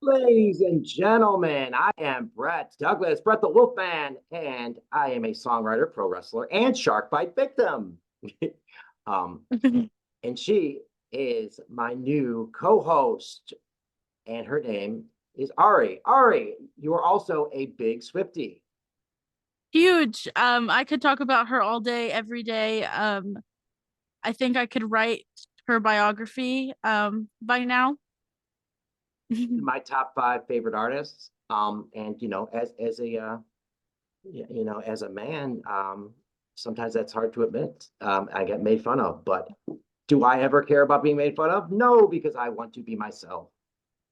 Ladies and gentlemen, I am Brett Douglas, Brett the Wolfman, and I am a songwriter, pro wrestler, and shark bite victim. um, and she is my new co-host, and her name is Ari. Ari, you are also a big Swiftie. Huge. I could talk about her all day, every day. I think I could write her biography by now. My top five favorite artists. And as a as a man, sometimes that's hard to admit. I get made fun of, but do I ever care about being made fun of? No, because I want to be myself.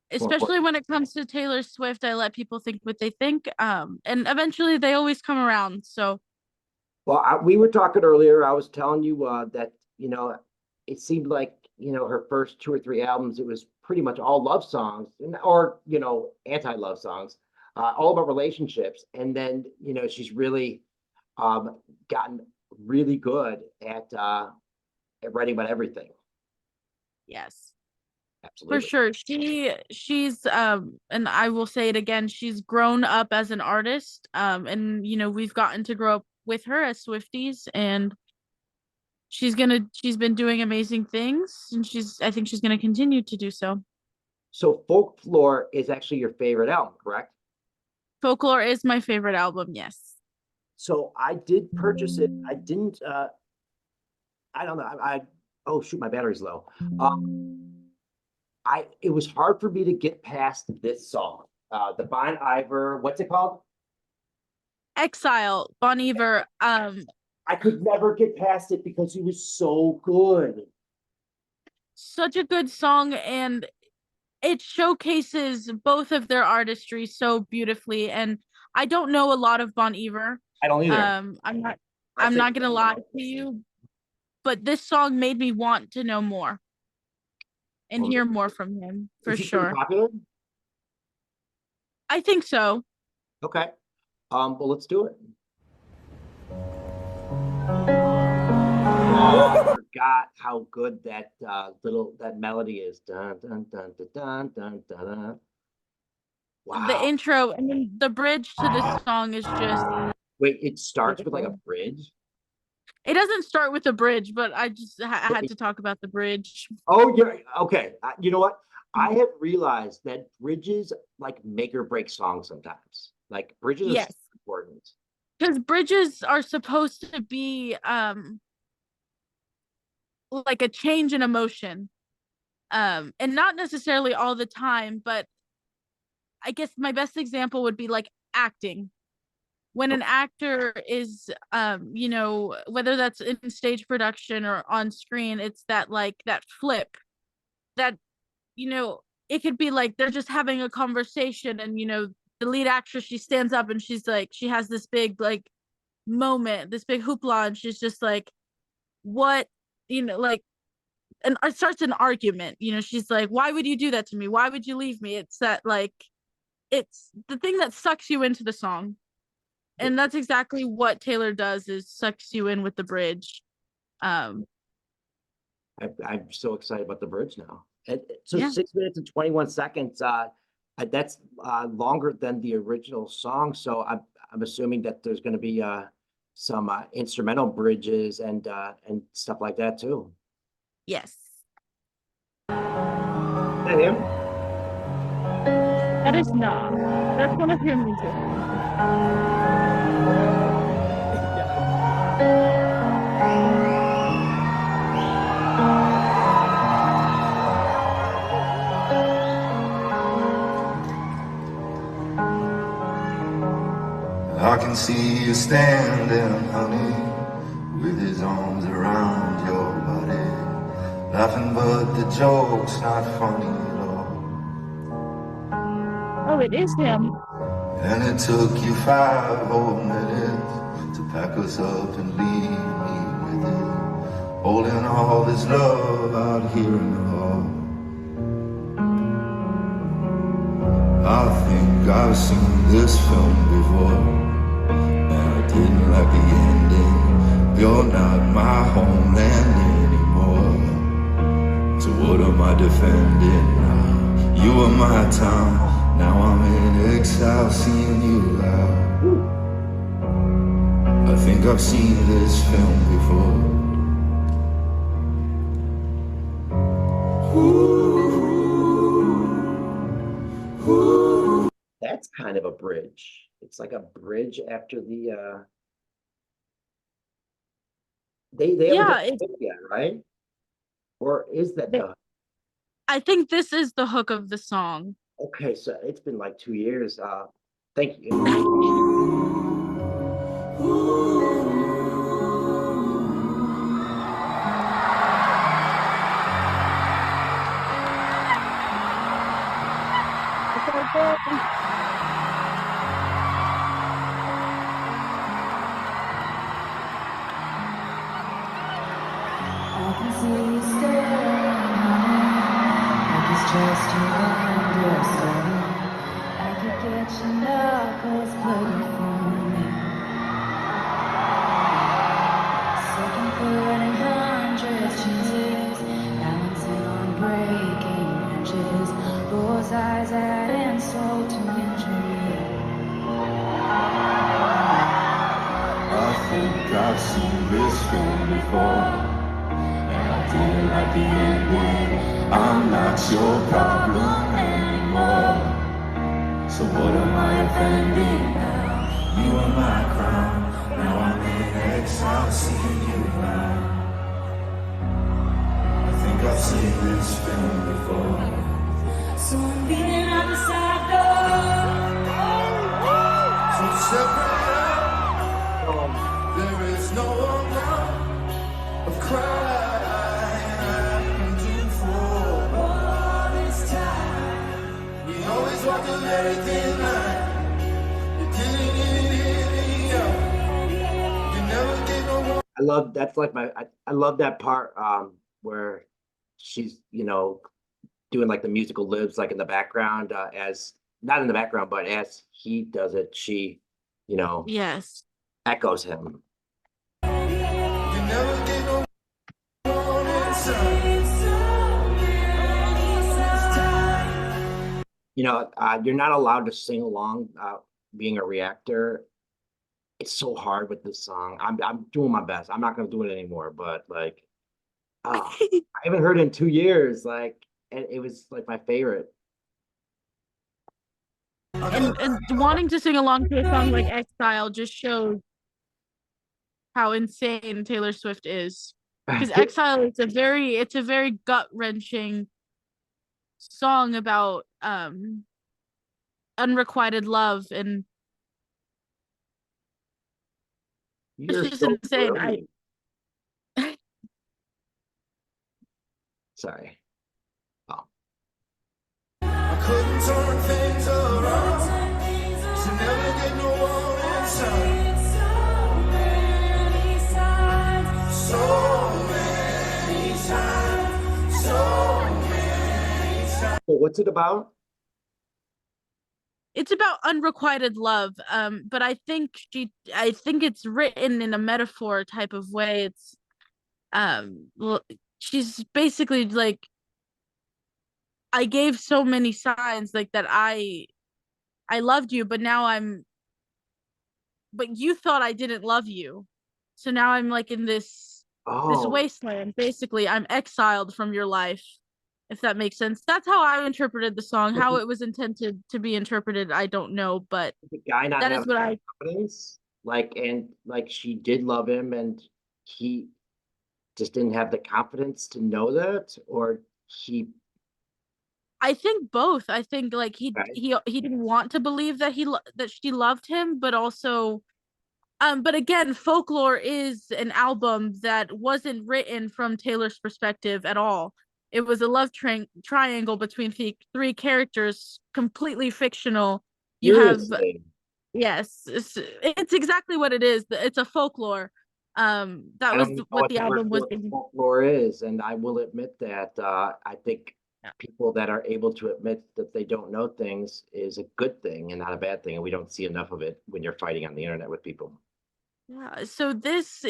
Especially when it comes to Taylor Swift, I let people think what they think. And eventually they always come around. So Well, we were talking earlier. I was telling you that it seemed like her first two or three albums, it was pretty much all love songs, or anti-love songs, all about relationships. And then she's really gotten really good at writing about everything. yes, for Absolutely. sure. She's and I will say it again, she's grown up as an artist. And we've gotten to grow up with her as Swifties, and she's been doing amazing things, and I think she's gonna continue to do so. So Folklore is actually your favorite album, correct? Folklore is my favorite album, yes. So I did purchase it. I didn't. I don't know. Oh shoot, my battery's low. It was hard for me to get past this song. The Bon Iver. What's it called? Exile, Bon Iver. I could never get past it because he was so good. Such a good song, and it showcases both of their artistry so beautifully. And I don't know a lot of Bon Iver. I don't either. I'm not gonna lie to you, but this song made me want to know more and hear more from him for sure. Popular? I think so. Okay. Well, let's do it. I forgot how good that melody is. Dun, dun, dun, dun, dun, dun, dun, dun. Wow. The intro and then the bridge to this song is just wait, it starts with like a bridge? It doesn't start with a bridge, but I just had to talk about the bridge. Oh, yeah. Okay. You know what? I have realized that bridges like make or break songs sometimes. Like bridges are important. Because bridges are supposed to be like a change in emotion. And not necessarily all the time, but I guess my best example would be like acting. When an actor is whether that's in stage production or on screen, it's that flip that it could be like they're just having a conversation, and the lead actress, she stands up and she's like, she has this big like moment, this big hoopla, and she's just like, what, like, and it starts an argument. She's like, why would you do that to me? Why would you leave me? It's that like, it's the thing that sucks you into the song. And that's exactly what Taylor does, is sucks you in with the bridge. I'm so excited about the bridge now. So 6 minutes and 21 seconds. That's longer than the original song. So I'm assuming that there's going to be some instrumental bridges and stuff like that too. Yes. Is that him? That is not. That's one of your music. I can see you standing, honey, with his arms around your body, laughing, but the joke's not funny at all. Oh, it is him. And it took you 5 whole minutes to pack us up and leave me with it, holding all this love out here in the hall. I think I've seen this film before, and I didn't like the ending. You're not my homeland anymore, so what am I defending now? You are my town, Now I'm in exile, seeing you out. I think I've seen this film before. That's kind of a bridge. It's like a bridge after the they haven't done Yeah, it's it yet, right? Or is that the I think this is the hook of the song. okay, so it's been like 2 years. Thank you. I can see you staring, like it's just you and your soul. I could get your knuckles bloody for me. Second, third, and hundreds chances, balancing on breaking branches. Those eyes add insult to injury. I think I've seen this film before. Feel like the ending. I'm not your problem anymore. So what am I offending now? You are my crown. Now I'm in exile, seeing you around. I think I've seen this film before. So I'm beating on the side door. So separate. There is no amount of crying. I love that's like I love that part where she's doing like the musical libs like in the background as not in the background but as he does it she Yes. echoes him. You're not allowed to sing along being a reactor. It's so hard with this song. I'm doing my best. I'm not gonna do it anymore, but like I haven't heard it in 2 years. Like and it was like my favorite. And wanting to sing along to a song like Exile just shows how insane Taylor Swift is. Because Exile is it's a very gut-wrenching song about unrequited love, and You're it's just so insane. brilliant. Sorry. Oh. I couldn't turn things around. So never get no one inside. So many times. So what's it about? It's about unrequited love, but I think it's written in a metaphor type of way. It's she's basically like, I gave so many signs like that I loved you, but but you thought I didn't love you, so now I'm like in this Oh, wasteland. Basically, I'm exiled from your life, if that makes sense. That's how I interpreted the song. How it was intended to be interpreted, I don't know, but the guy not that is having what I confidence, like she did love him, and he just didn't have the confidence to know that, or he. I think both. I think like Right? he didn't want to believe that that she loved him, but also but again, Folklore is an album that wasn't written from Taylor's perspective at all. It was a love triangle between three characters, completely fictional. You have Seriously, yes, it's exactly what it is. It's a folklore. That I was don't even know what what the the word album was. folklore is, and I will admit that I think people that are able to admit that they don't know things is a good thing and not a bad thing, and we don't see enough of it when you're fighting on the internet with people. Yeah, so this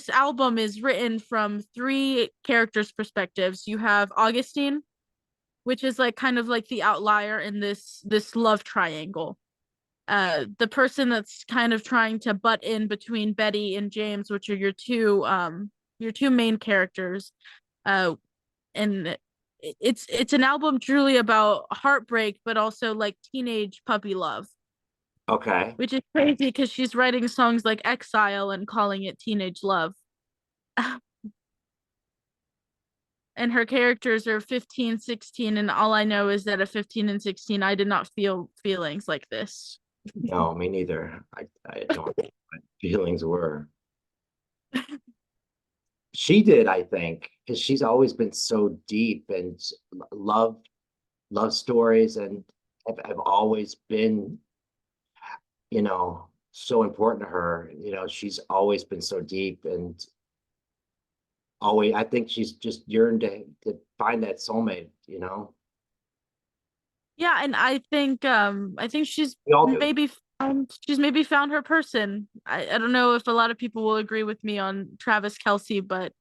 album is written from three characters' perspectives. You have Augustine, which is like kind of like the outlier in this love triangle. The person that's kind of trying to butt in between Betty and James, which are your two main characters. And it's an album truly about heartbreak, but also like teenage puppy love, Okay. which is crazy because she's writing songs like Exile and calling it teenage love. And her characters are 15, 16, and all I know is that at 15 and 16 I did not feel feelings like this. No, me neither. I don't know what my feelings were. She did, I think, because she's always been so deep and love stories and have always been, so important to her. She's always been so deep and always, I think she's just yearned to find that soulmate. Yeah, and I think she's We all do. maybe found her person. I don't know if a lot of people will agree with me on Travis Kelce, but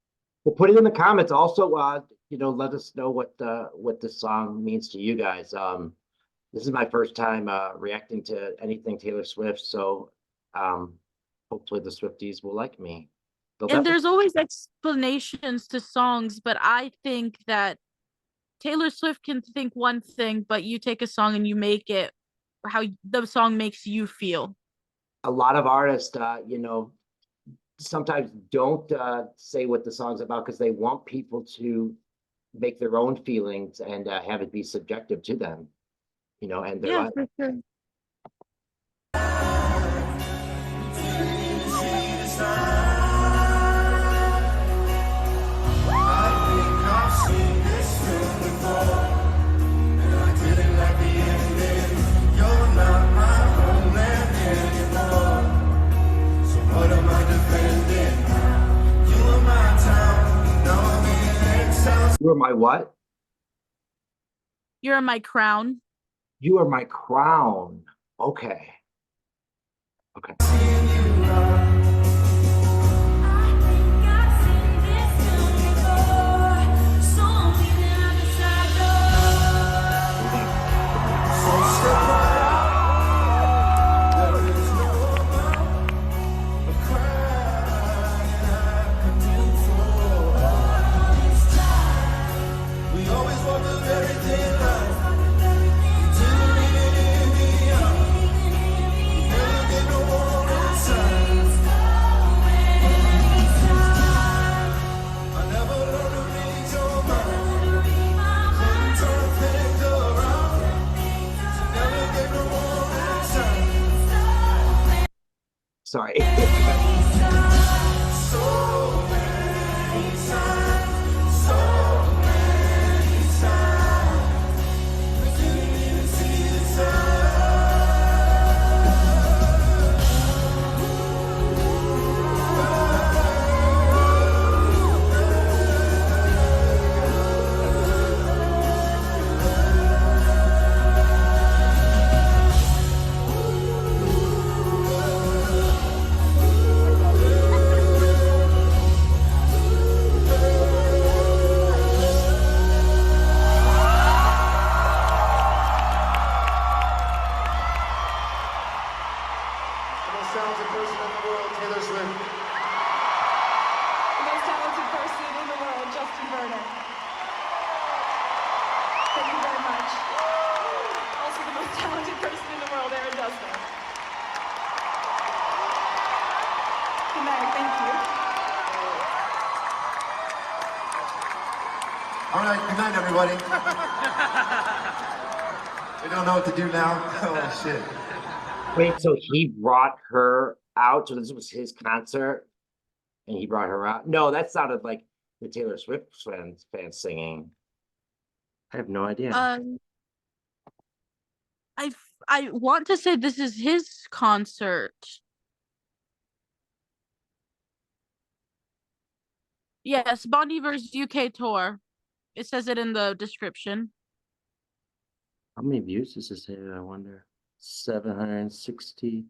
Well, put it in the comments. Also, let us know what the song means to you guys. This is my first time reacting to anything Taylor Swift, so hopefully the Swifties will like me. and there's always explanations to songs, but I think that Taylor Swift can think one thing, but you take a song and you make it how the song makes you feel. A lot of artists, sometimes don't say what the song's about because they want people to make their own feelings and have it be subjective to them, and their life. For sure. You are my what? You're my crown. You are my crown. Okay. Okay. Sorry. All right, good night, everybody. We don't know what to do now. Oh, shit. Wait, so he brought her out? So this was his concert and he brought her out? No, that sounded like the Taylor Swift fans singing. I have no idea. I want to say this is his concert. Yes, Bon Iver's UK tour. It says it in the description. How many views does this have, I wonder? 760.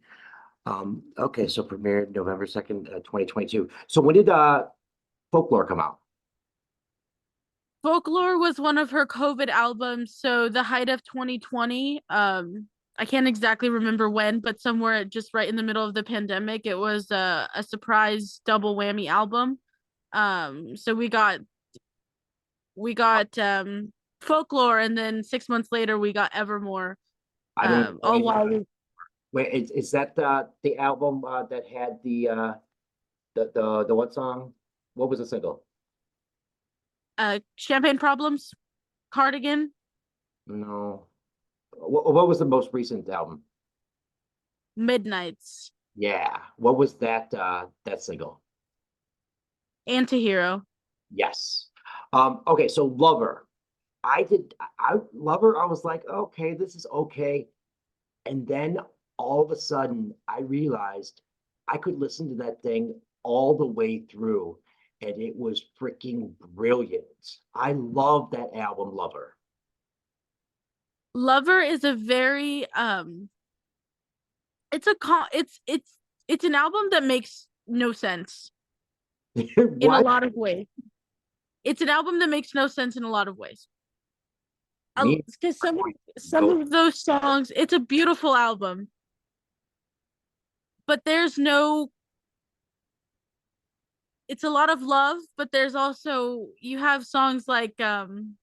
Okay, so premiered November 2nd, 2022. So when did Folklore come out? Folklore was one of her COVID albums, so the height of 2020. I can't exactly remember when, but somewhere just right in the middle of the pandemic, it was a surprise double whammy album. So we got Folklore, and then 6 months later we got Evermore. I don't know. All while we Wait, is that the album that had the what song? What was the single? Champagne Problems, Cardigan, No. What was the most recent album? Midnights, Yeah. What was that single? Antihero. Yes. Okay, so Lover. I Lover, I was like, okay, this is okay. And then all of a sudden I realized I could listen to that thing all the way through, and it was freaking brilliant. I love that album, Lover. Lover is a very it's a it's an album that makes no sense in a What? lot of ways. It's an album that makes no sense in a lot of ways. Me? Because some of those songs, it's a beautiful album, but there's no. It's a lot of love, but there's also you have songs like London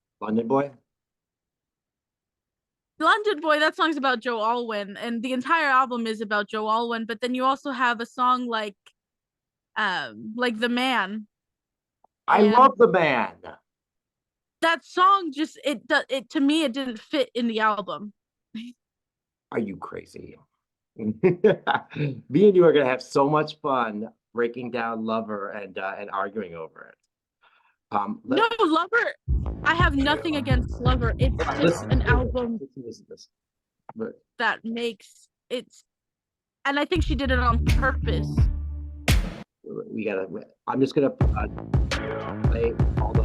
Boy? London Boy. That song's about Joe Alwyn, and the entire album is about Joe Alwyn. But then you also have a song like The Man. I And love The Man. that song just it to me it didn't fit in the album. Are you crazy? Me and you are gonna have so much fun breaking down Lover and arguing over it. No, Lover, I have nothing against Lover. It's just listen, an album listen to this. But that makes it's, and I think she did it on purpose. we gotta. I'm just gonna play all the.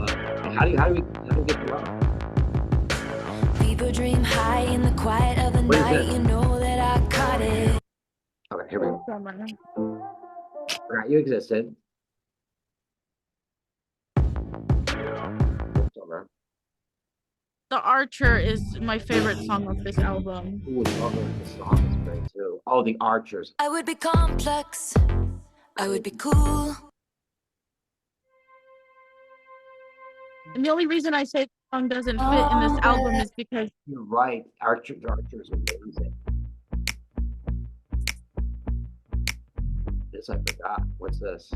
How do we get to Love? Fever dream high in the quiet of the What is night. it? You know that I caught it. Okay, here we go. Summer. Forgot you existed. Summer. The Archer is my favorite song of this album. Ooh, Lover, the song is great too. Oh, the Archers. I would be complex. I would be cool. And the only reason I say the song doesn't fit in this album is because You're right. Archers are amazing. This I forgot. What's this?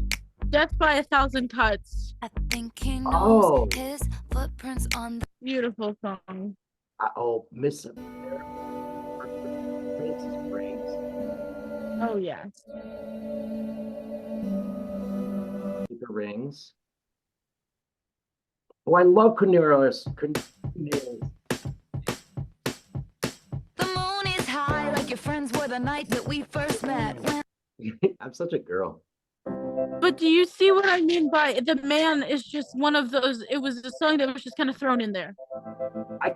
Death by a Thousand Cuts. I think he knows Oh. his footprints on the Beautiful song. Miss Princess Briggs. Oh yeah. The Rings. Oh, I love Cornelius. Cornelius. The moon is high like your friends were the night that we first met. When I'm such a girl. But do you see what I mean by The Man is just one of those, it was a song that was just kind of thrown in there. I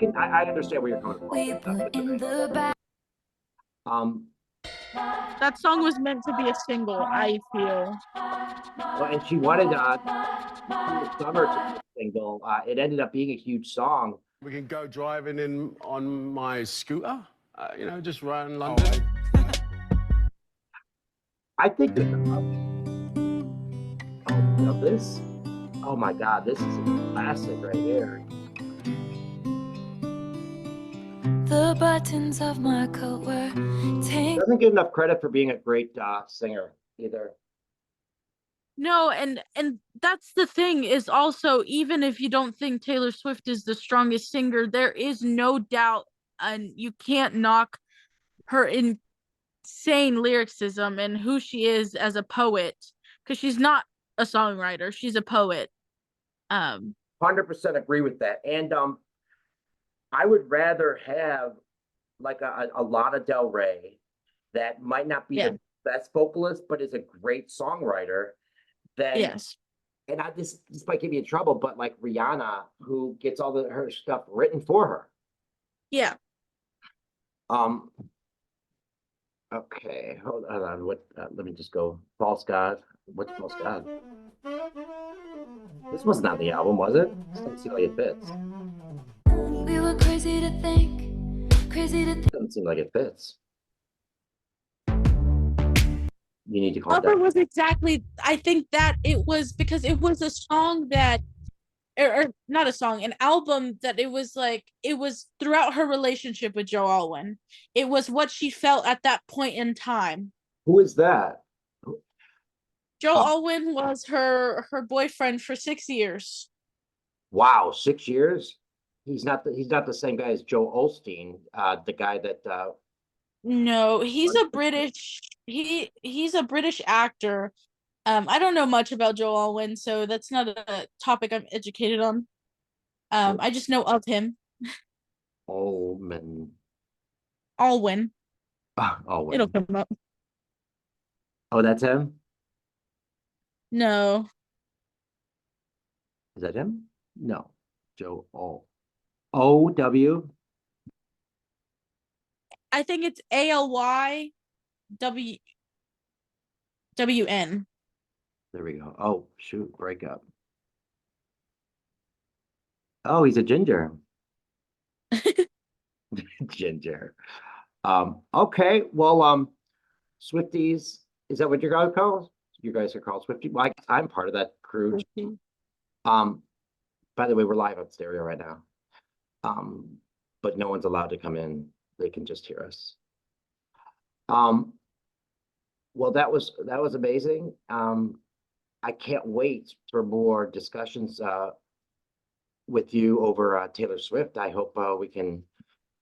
understand where you're coming we from. put in the back. That song was meant to be a single, I feel. Well, and she wanted Summer to be a single. It ended up being a huge song. We can go driving in on my scooter, just around London. I think that this. Oh my God, this is a classic right here. The buttons of my coat were tangled. Doesn't get enough credit for being a great singer either. No, and that's the thing is also, even if you don't think Taylor Swift is the strongest singer, there is no doubt, and you can't knock her insane lyricism and who she is as a poet, because she's not a songwriter, she's a poet. 100% agree with that. And I would rather have like a Lana Del Rey that might not be the best vocalist, but is a great songwriter. Than, Yes. And this might get me in trouble, but like Rihanna, who gets all her stuff written for her. Yeah. Okay, hold on. What? Let me just go. False God. What's False God? This wasn't on the album, was it? This doesn't seem like it fits. We were crazy to think, crazy to think. Doesn't seem like it fits. You need to calm Lover down. was exactly, I think that it was because it was a song that, or not a song, an album that it was like, it was throughout her relationship with Joe Alwyn. It was what she felt at that point in time. Who is that? Joe Um, Alwyn was her boyfriend for 6 years. wow, 6 years. He's not the same guy as Joe Osteen, the guy that No, he's a British, he's a British actor. I don't know much about Joe Alwyn, so that's not a topic I'm educated on. I just know of him. Allman. Alwyn. It'll Allwyn. come up. Oh, that's him. No, Is that him? No, Joe O W. I think it's ALYWWN. There we go. Oh shoot, breakup. Oh, he's a ginger. Ginger. Okay. Well, Swifties, is that what you guys call? You guys are called Swifties? Well, I'm part of that crew. Um, by the way, we're live on stereo right now. But no one's allowed to come in. They can just hear us. Well, that was amazing. I can't wait for more discussions with you over Taylor Swift. I hope we can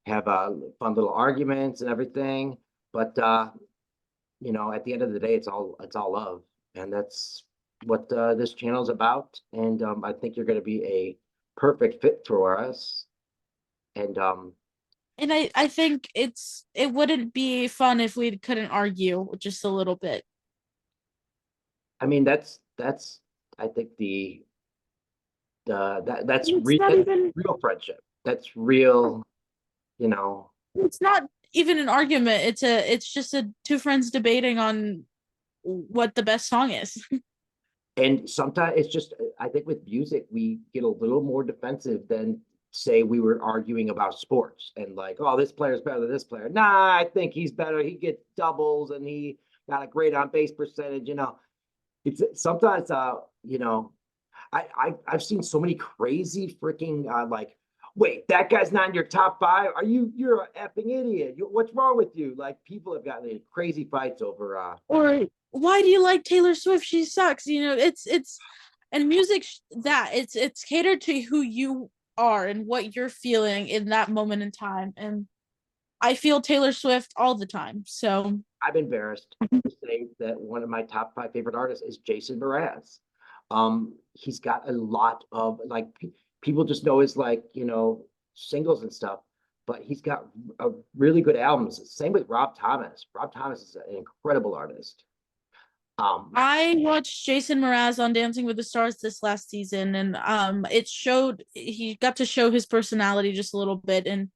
have fun little arguments and everything. But at the end of the day, it's all love, and that's what this channel is about. And I think you're going to be a perfect fit for us. And And I think it wouldn't be fun if we couldn't argue just a little bit. I mean, that's I think that's It's not even, real friendship. That's real, you know. it's not even an argument. It's just two friends debating on what the best song is. And sometimes it's just, I think with music, we get a little more defensive than say we were arguing about sports and like, oh, this player's better than this player. Nah, I think he's better. He gets doubles and he got a great on base percentage. It's sometimes, I've seen so many crazy freaking like, wait, that guy's not in your top five. You're an effing idiot. What's wrong with you? Like people have gotten in crazy fights over Or why do you like Taylor Swift? She sucks. It's and music that it's catered to who you are and what you're feeling in that moment in time. And I feel Taylor Swift all the time. So I'm embarrassed to say that one of my top five favorite artists is Jason Mraz. He's got a lot of like people just know his like singles and stuff, but he's got a really good albums. Same with Rob Thomas. Rob Thomas is an incredible artist. I watched Jason Mraz on Dancing with the Stars this last season, and it showed he got to show his personality just a little bit, and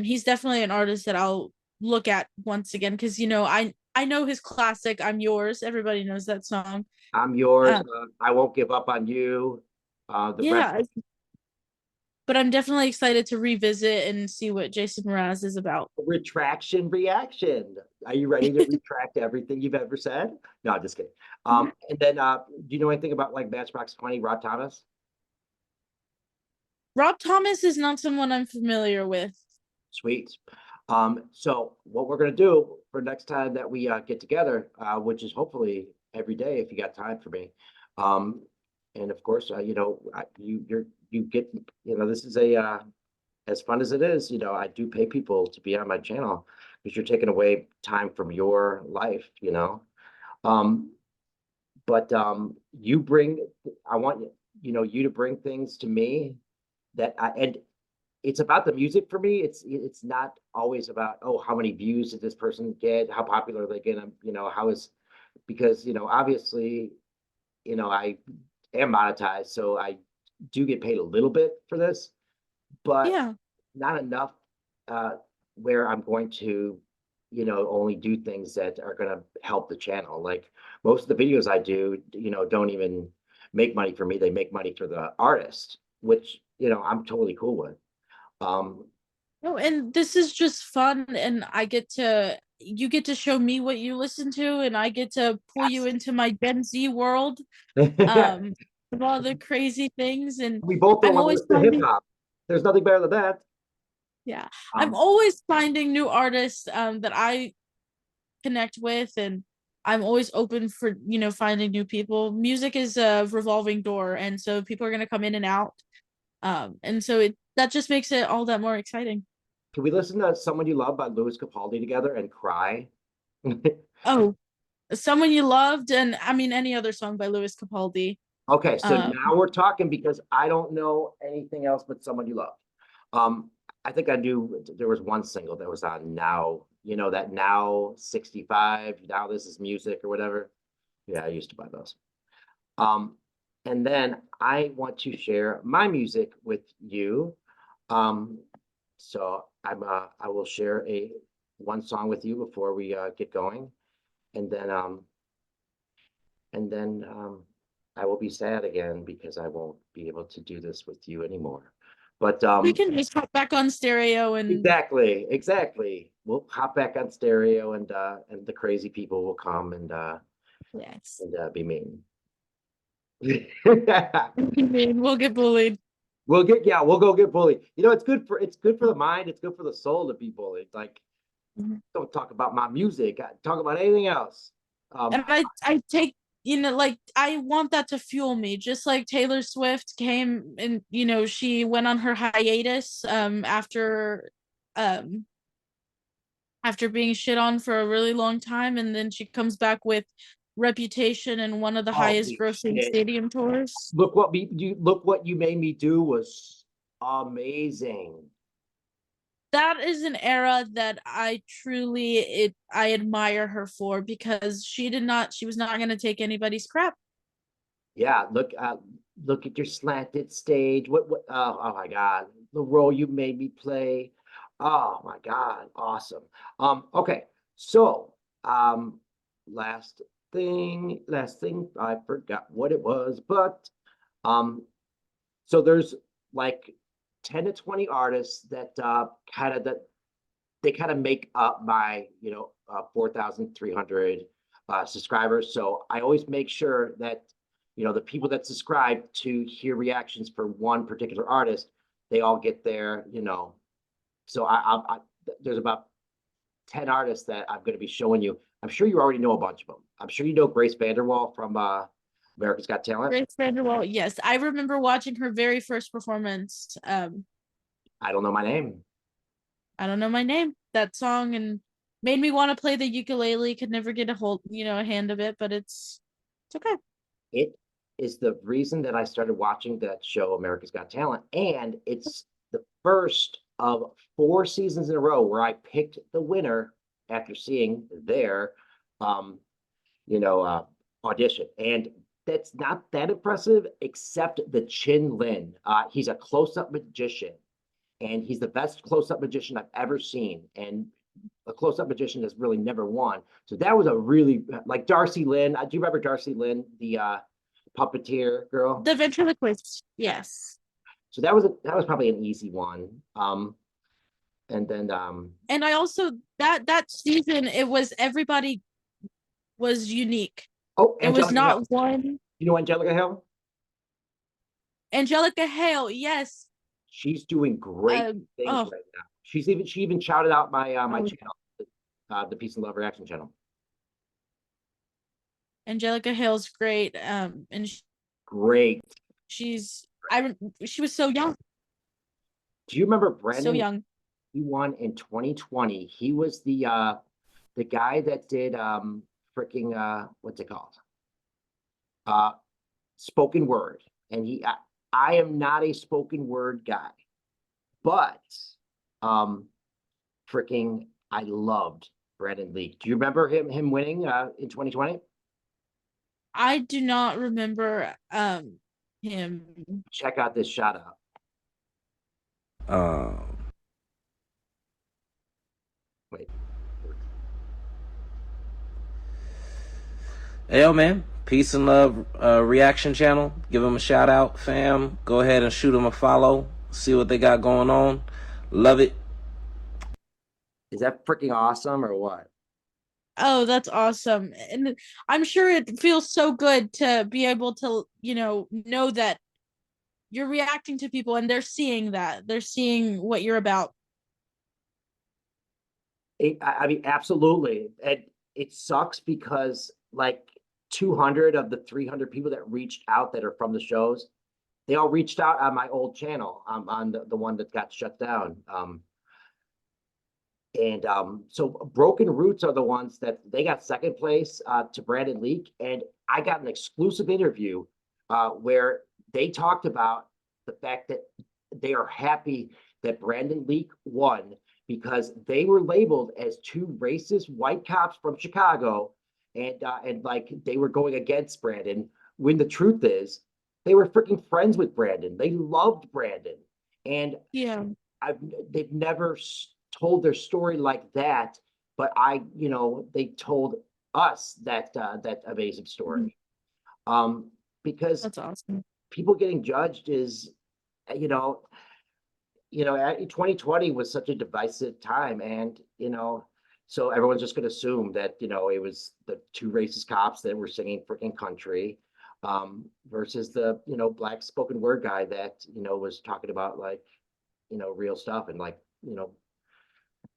he's definitely an artist that I'll look at once again because I know his classic "I'm Yours." Everybody knows that song. I'm yours. Uh, I won't give up on you. The yeah, but I'm definitely excited to revisit and see what Jason Mraz is about. retraction reaction. Are you ready to retract everything you've ever said? No, I'm just kidding. And then do you know anything about like Matchbox 20, Rob Thomas? Rob Thomas is not someone I'm familiar with. Sweet. So what we're gonna do for next time that we get together, which is hopefully every day if you got time for me. And of course, you get, this is a as fun as it is, I do pay people to be on my channel because you're taking away time from your life, Um, but you bring, I want you to bring things to me and it's about the music for me. It's not always about, oh, how many views did this person get? How popular are they getting? Because, obviously, I am monetized, so I do get paid a little bit for this, but Yeah. not enough where I'm going to you know, only do things that are gonna help the channel. Like most of the videos I do, you know, don't even make money for me. They make money for the artist, which, you know, I'm totally cool with. Um, No, and this is just fun, and you get to show me what you listen to, and I get to pull you into my Gen Z world, um, of all the crazy things, and we both don't I'm want to always listen to hip finding, hop. There's nothing better than that. yeah, I'm Um, always finding new artists, that I connect with, and I'm always open for, finding new people. Music is a revolving door, and so people are gonna come in and out, and so that just makes it all that more exciting. can we listen to Someone You Love by Louis Capaldi together and cry? Oh, Someone You Loved, and I mean any other song by Louis Capaldi. Okay, so Um, now we're talking because I don't know anything else but Someone You Love. I think I knew there was one single that was on Now, you know, that Now 65, Now This Is Music or whatever. Yeah, I used to buy those. Um, and then I want to share my music with you. So I will share one song with you before we get going, and then and then I will be sad again because I won't be able to do this with you anymore. But we can just hop back on stereo and exactly. We'll hop back on stereo and the crazy people will come yes, and be mean. I mean, we'll get bullied. We'll go get bullied. You know, it's good for the mind, it's good for the soul to be bullied. Like, Mhm. don't talk about my music. Talk about anything else. And I take, like, I want that to fuel me, just like Taylor Swift came and, she went on her hiatus, um after being shit on for a really long time, and then she comes back with Reputation and one of the highest Holy grossing shit. stadium tours. Look what you made me do was amazing. That is an era that I admire her for, because she was not going to take anybody's crap. Yeah, look at your slanted stage. What oh my God, the role you made me play. Oh my God, awesome. Okay, so um last last thing, I forgot what it was, but um so there's like 10 to 20 artists that they kind of make up my, 4,300 subscribers. So I always make sure that, you know, the people that subscribe to hear reactions for one particular artist, they all get there, you know. So there's about 10 artists that I'm going to be showing you. I'm sure you already know a bunch of them. I'm sure you know Grace Vanderwall from America's Got Talent. Grace Vanderwall, yes, I remember watching her very first performance. I don't know my name. I don't know my name. That song and made me want to play the ukulele. Could never get a hand of it, but it's okay. It is the reason that I started watching that show, America's Got Talent. And it's the first of 4 seasons in a row where I picked the winner after seeing their, um, audition. And that's not that impressive, except the Chin Lin. He's a close-up magician, and he's the best close-up magician I've ever seen. And a close-up magician has really never won. So that was a really like Darcy Lynn. Do you remember Darcy Lynn, the puppeteer girl? The ventriloquist, yes. So that was probably an easy one. And then And I also that season, it was everybody was unique. oh, It was Angelica Hill. not one. You know Angelica Hill? Angelica Hale, yes. She's doing great things Oh, right now. She even shouted out my my oh, channel, the Peace and Love Reaction channel. Angelica Hale's great. And Great. she's I she was so young, Do you remember so Brandon? young. He won in 2020. He was the guy that did freaking what's it called? Uh Spoken word. And I am not a spoken word guy, but um freaking I loved Brandon Lee. Do you remember him winning in 2020? I do not remember him. Check out this shout out. Um, Wait. Hey, yo, man. Peace and love reaction channel. Give them a shout out, fam. Go ahead and shoot them a follow. See what they got going on. Love it. Is that freaking awesome or what? Oh, that's awesome. And I'm sure it feels so good to be able to, know that you're reacting to people and they're seeing that. They're seeing what you're about. I mean, absolutely. And it sucks because like 200 of the 300 people that reached out that are from the shows, they all reached out on my old channel, on the one that got shut down. So Broken Roots are the ones that they got second place to Brandon Leak. And I got an exclusive interview where they talked about the fact that they are happy that Brandon Leak won because they were labeled as two racist white cops from Chicago, and like they were going against Brandon, when the truth is they were freaking friends with Brandon. They loved Brandon. And Yeah. they've never told their story like that, but they told us that amazing story. Because That's awesome. people getting judged is, you know, 2020 was such a divisive time, and so everyone's just going to assume that it was the two racist cops that were singing freaking country, versus the black spoken word guy that was talking about like real stuff, and like Yeah.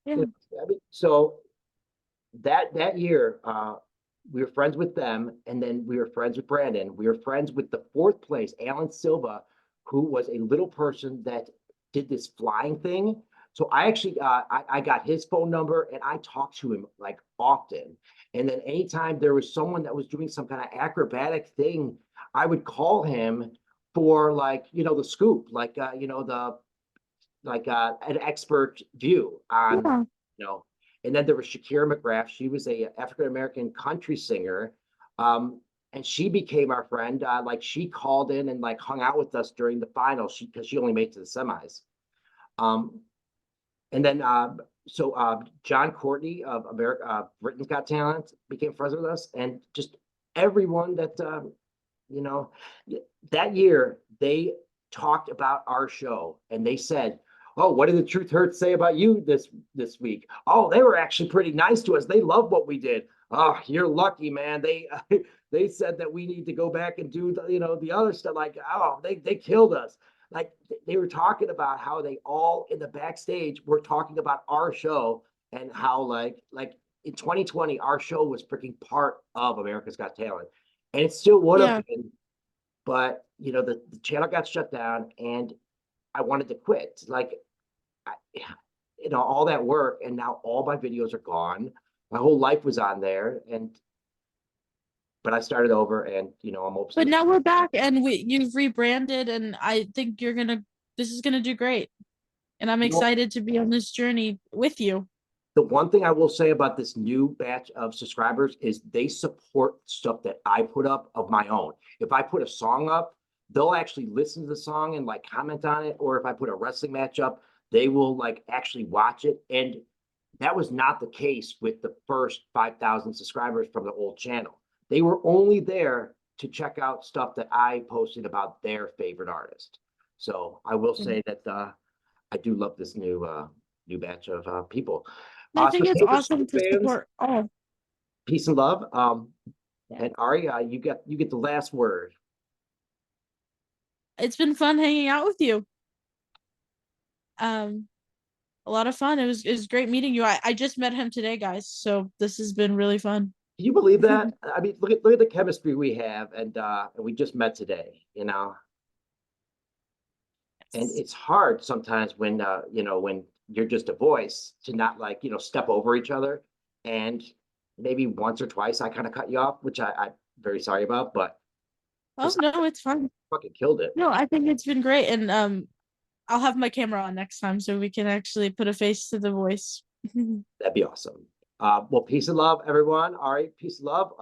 I mean, so that year, we were friends with them, and then we were friends with Brandon. We were friends with the fourth place, Alan Silva, who was a little person that did this flying thing. So I actually, I got his phone number, and I talked to him like often. And then anytime there was someone that was doing some kind of acrobatic thing, I would call him for like, the scoop, like, an expert view on, Yeah. you know, and then there was Shakira McGrath. She was a African-American country singer. And she became our friend. Like she called in and like hung out with us during the finals, because she only made it to the semis. And then John Courtney of Britain's Got Talent became friends with us, and just everyone that you know, that year they talked about our show, and they said, "Oh, what did the Truth Hurts say about you this week? Oh, they were actually pretty nice to us. They loved what we did. Oh, you're lucky, man. They they said that we need to go back and do the other stuff. Like, oh, they killed us." Like they were talking about how they all in the backstage were talking about our show, and how like in 2020 our show was freaking part of America's Got Talent, and it still would have Yeah. been, but the channel got shut down, and I wanted to quit. Like, I, all that work, and now all my videos are gone. My whole life was on there, but I started over, and I'm But hoping. now we're back and you've rebranded, and I think this is gonna do great. And I'm You know, excited to be on this journey with you. the one thing I will say about this new batch of subscribers is they support stuff that I put up of my own. If I put a song up, they'll actually listen to the song and like comment on it. Or if I put a wrestling match up, they will like actually watch it. And that was not the case with the first 5,000 subscribers from the old channel. They were only there to check out stuff that I posted about their favorite artist. So I will say that I do love this new batch of people. And I So think it's Taylor awesome Swift to fans, support all. peace and love. Yeah. And Ari, you get the last word. It's been fun hanging out with you. A lot of fun. It was great meeting you. I just met him today, guys. So this has been really fun. Can you believe that? I mean, look at the chemistry we have, and we just met today. And it's hard sometimes when when you're just a voice to not like step over each other. And maybe once or twice I kind of cut you off, which I'm very sorry about, but Oh no, it's fun. fucking killed it. No, I think it's been great, and I'll have my camera on next time so we can actually put a face to the voice. That'd be awesome. Well, peace and love, everyone. All right, peace and love.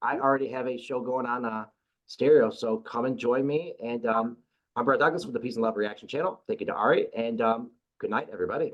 I already have a show going on stereo, so come and join me. And I'm Brett Douglas with the Peace and Love Reaction Channel. Thank you to Ari, and good night, everybody.